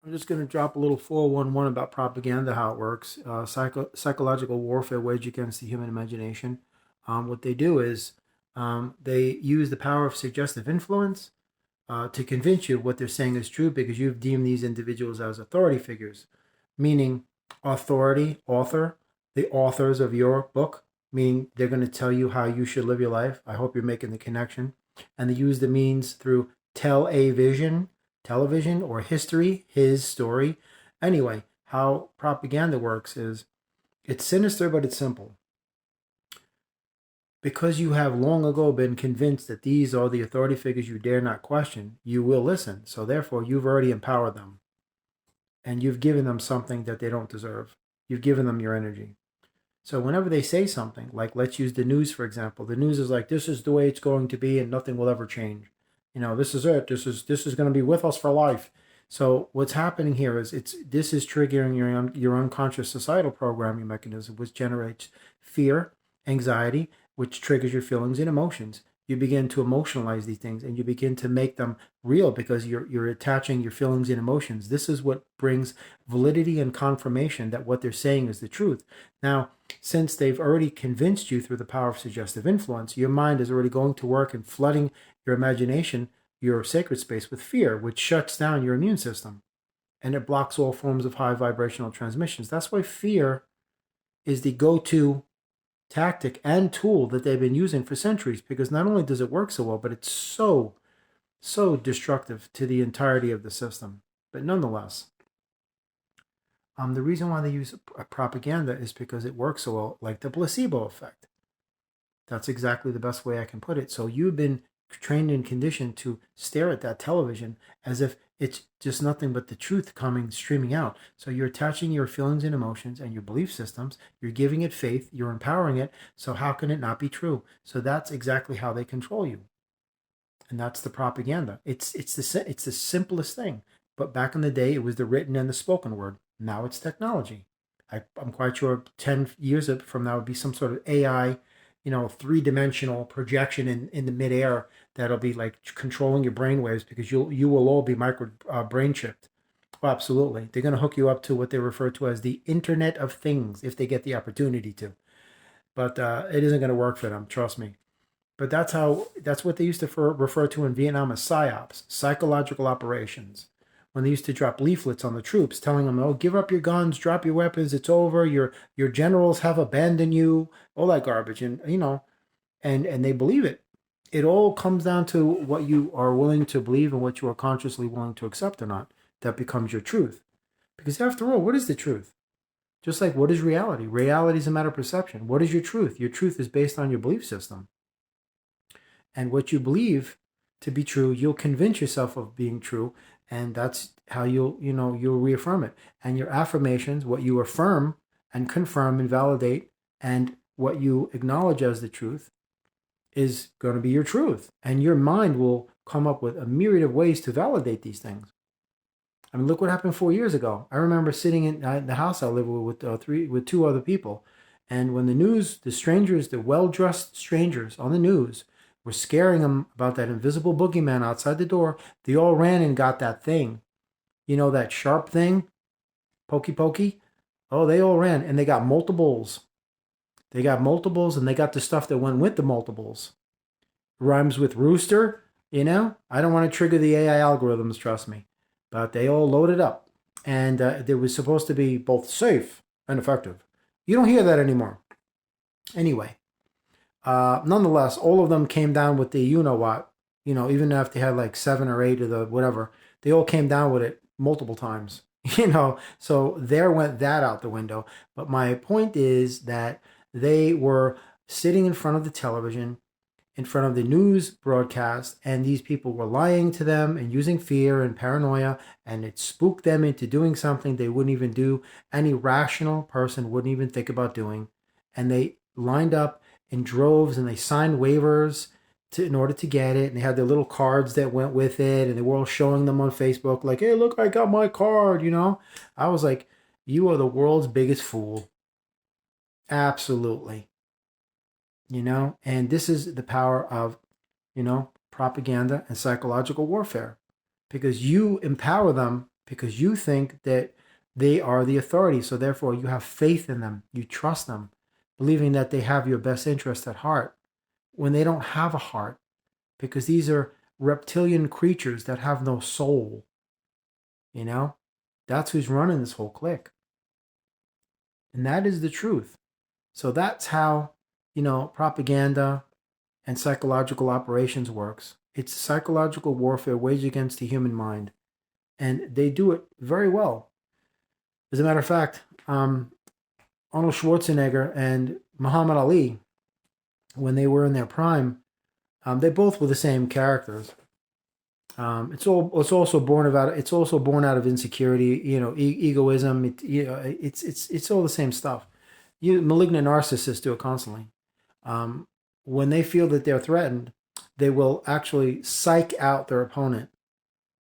I'm just going to drop a little 411 about propaganda, how it works. Psychological warfare waged against the human imagination. What they do is they use the power of suggestive influence to convince you what they're saying is true because you've deemed these individuals as authority figures, meaning authority, author, the authors of your book, meaning they're going to tell you how you should live your life. I hope you're making the connection. And they use the means through television, or history, his story. Anyway, how propaganda works is it's sinister, but it's simple. Because you have long ago been convinced that these are the authority figures you dare not question, you will listen. So therefore, you've already empowered them and you've given them something that they don't deserve. You've given them your energy. So whenever they say something, like let's use the news, for example, the news is like, this is the way it's going to be and nothing will ever change. This is it. This is going to be with us for life. So what's happening here is this is triggering your unconscious societal programming mechanism, which generates fear, anxiety, which triggers your feelings and emotions. You begin to emotionalize these things and you begin to make them real because you're attaching your feelings and emotions. This is what brings validity and confirmation that what they're saying is the truth. Now, since they've already convinced you through the power of suggestive influence, your mind is already going to work and flooding your imagination, your sacred space, with fear, which shuts down your immune system and it blocks all forms of high vibrational transmissions. That's why fear is the go-to tactic and tool that they've been using for centuries, because not only does it work so well, but it's so destructive to the entirety of the system. But nonetheless, the reason why they use propaganda is because it works so well, like the placebo effect. That's exactly the best way I can put it. So you've been trained and conditioned to stare at that television as if it's just nothing but the truth coming streaming out. So you're attaching your feelings and emotions and your belief systems, you're giving it faith, you're empowering it. So how can it not be true? So that's exactly how they control you. And that's the propaganda. It's the simplest thing. But back in the day, it was the written and the spoken word. Now it's technology. I'm quite sure 10 years from now would be some sort of AI, three-dimensional projection in the midair that'll be like controlling your brain waves because you will all be micro brain chipped. Oh, absolutely. They're going to hook you up to what they refer to as the Internet of Things if they get the opportunity to. But it isn't going to work for them, trust me. But that's what they used to refer to in Vietnam as psyops, psychological operations. When they used to drop leaflets on the troops telling them, "Oh, give up your guns, drop your weapons, it's over. Your generals have abandoned you," all that garbage, and they believe it. It all comes down to what you are willing to believe and what you are consciously willing to accept or not. That becomes your truth. Because after all, what is the truth? Just like what is reality? Reality is a matter of perception. What is your truth? Your truth is based on your belief system. And what you believe to be true, you'll convince yourself of being true, and that's how you'll reaffirm it. And your affirmations, what you affirm and confirm and validate, and what you acknowledge as the truth is going to be your truth. And your mind will come up with a myriad of ways to validate these things. I mean, look what happened 4 years ago. I remember sitting in the house I live with two other people, and when the strangers, the well-dressed strangers on the news, were scaring them about that invisible boogeyman outside the door, they all ran and got that thing. That sharp thing, pokey pokey. Oh, they all ran and they got multiples. They got multiples and they got the stuff that went with the multiples. Rhymes with rooster. I don't want to trigger the AI algorithms, trust me. But they all loaded up. And it was supposed to be both safe and effective. You don't hear that anymore. Anyway, nonetheless, all of them came down with the what. Even if they had like 7 or 8 of the whatever, they all came down with it multiple times. So there went that out the window. But my point is that they were sitting in front of the television, in front of the news broadcast, and these people were lying to them and using fear and paranoia, and it spooked them into doing something they wouldn't even do. Any rational person wouldn't even think about doing. And they lined up in droves and they signed waivers in order to get it. And they had their little cards that went with it, and they were all showing them on Facebook, like, "Hey, look, I got my card." I was like, you are the world's biggest fool. Absolutely. And this is the power of, propaganda and psychological warfare, because you empower them because you think that they are the authority. So therefore, you have faith in them. You trust them, believing that they have your best interest at heart when they don't have a heart, because these are reptilian creatures that have no soul. You know, that's who's running this whole clique. And that is the truth. So that's how, propaganda and psychological operations works. It's psychological warfare waged against the human mind. And they do it very well. As a matter of fact, Arnold Schwarzenegger and Muhammad Ali, when they were in their prime, they both were the same characters. It's also born out of insecurity, egoism. It's all the same stuff. Malignant narcissists do it constantly. When they feel that they're threatened, they will actually psych out their opponent,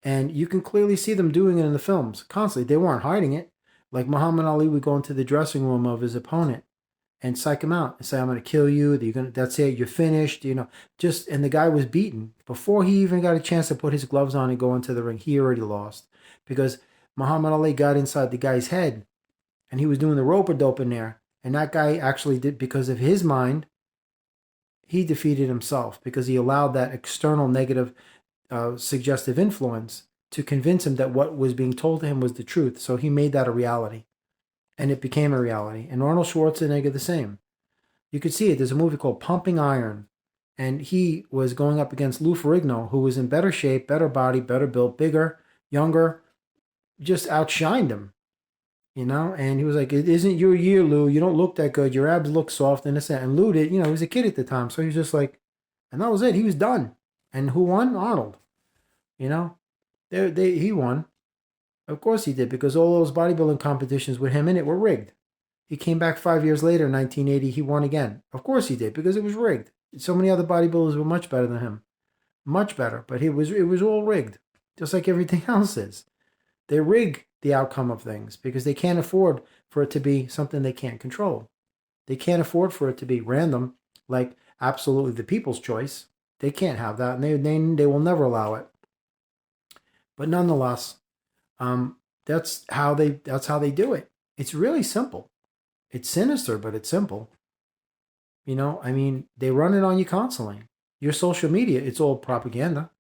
and you can clearly see them doing it in the films constantly. They weren't hiding it. Like Muhammad Ali would go into the dressing room of his opponent and psych him out and say, "I'm going to kill you. That's it. You're finished." And the guy was beaten before he even got a chance to put his gloves on and go into the ring. He already lost because Muhammad Ali got inside the guy's head, and he was doing the rope-a-dope in there. And that guy actually did, because of his mind, he defeated himself because he allowed that external negative, suggestive influence to convince him that what was being told to him was the truth. So he made that a reality. And it became a reality. And Arnold Schwarzenegger the same. You could see it. There's a movie called Pumping Iron. And he was going up against Lou Ferrigno, who was in better shape, better body, better built, bigger, younger, just outshined him. And he was like, "It isn't your year, Lou. You don't look that good. Your abs look soft and this and that." And Lou did, he was a kid at the time. So he was just like, and that was it. He was done. And who won? Arnold. He won. Of course he did, because all those bodybuilding competitions with him in it were rigged. He came back 5 years later, 1980, he won again. Of course he did, because it was rigged. So many other bodybuilders were much better than him. Much better. But it was all rigged, just like everything else is. They rig the outcome of things because they can't afford for it to be something they can't control. They can't afford for it to be random, like absolutely the people's choice. They can't have that, and they will never allow it. But nonetheless, that's how they do it. It's really simple. It's sinister, but it's simple. They run it on you constantly. Your social media, it's all propaganda.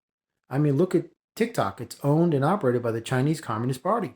Look at TikTok. It's owned and operated by the Chinese Communist Party.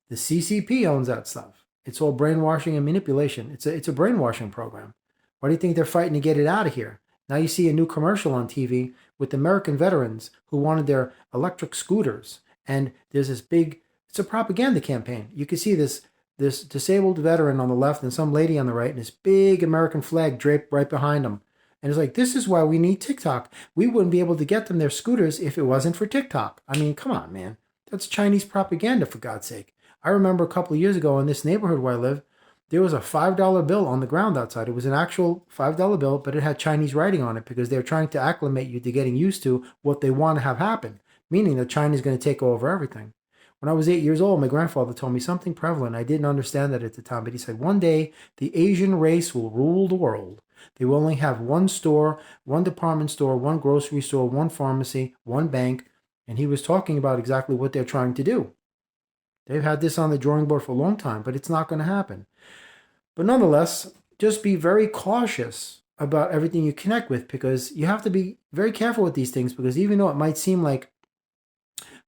The CCP owns that stuff. It's all brainwashing and manipulation. It's a brainwashing program. Why do you think they're fighting to get it out of here? Now you see a new commercial on TV with American veterans who wanted their electric scooters. And there's it's a propaganda campaign. You can see this disabled veteran on the left and some lady on the right, and this big American flag draped right behind them. And it's like, this is why we need TikTok. We wouldn't be able to get them their scooters if it wasn't for TikTok. Come on, man. That's Chinese propaganda, for God's sake. I remember a couple of years ago in this neighborhood where I live, there was a $5 bill on the ground outside. It was an actual $5 bill, but it had Chinese writing on it because they're trying to acclimate you to getting used to what they want to have happen, meaning that China's going to take over everything. When I was 8 years old, my grandfather told me something prevalent. I didn't understand that at the time, but he said, one day the Asian race will rule the world. They will only have one store, one department store, one grocery store, one pharmacy, one bank. And he was talking about exactly what they're trying to do. They've had this on the drawing board for a long time, but it's not going to happen. But nonetheless, just be very cautious about everything you connect with, because you have to be very careful with these things, because even though it might seem like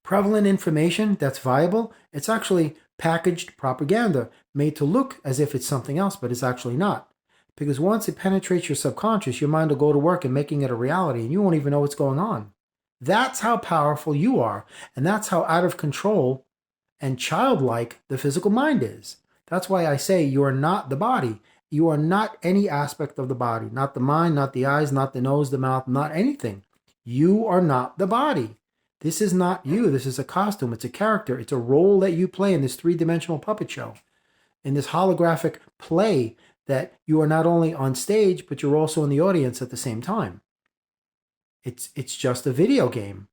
prevalent information that's viable, it's actually packaged propaganda made to look as if it's something else, but it's actually not. Because once it penetrates your subconscious, your mind will go to work in making it a reality, and you won't even know what's going on. That's how powerful you are, and that's how out of control and childlike the physical mind is. That's why I say you are not the body. You are not any aspect of the body. Not the mind, not the eyes, not the nose, the mouth, not anything. You are not the body. This is not you. This is a costume. It's a character. It's a role that you play in this three-dimensional puppet show, in this holographic play that you are not only on stage, but you're also in the audience at the same time. It's just a video game.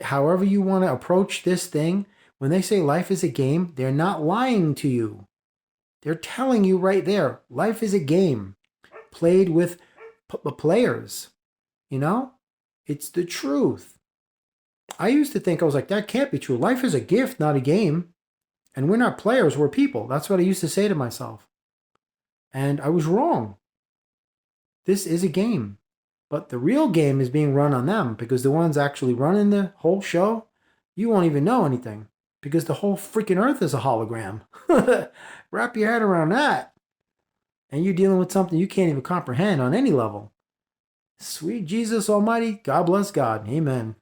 However you want to approach this thing, when they say life is a game, they're not lying to you. They're telling you right there, life is a game played with players. It's the truth. I used to think, I was like, that can't be true. Life is a gift, not a game. And we're not players, we're people. That's what I used to say to myself. And I was wrong. This is a game. But the real game is being run on them, because the ones actually running the whole show, you won't even know anything, because the whole freaking earth is a hologram. Wrap your head around that. And you're dealing with something you can't even comprehend on any level. Sweet Jesus Almighty, God bless God. Amen.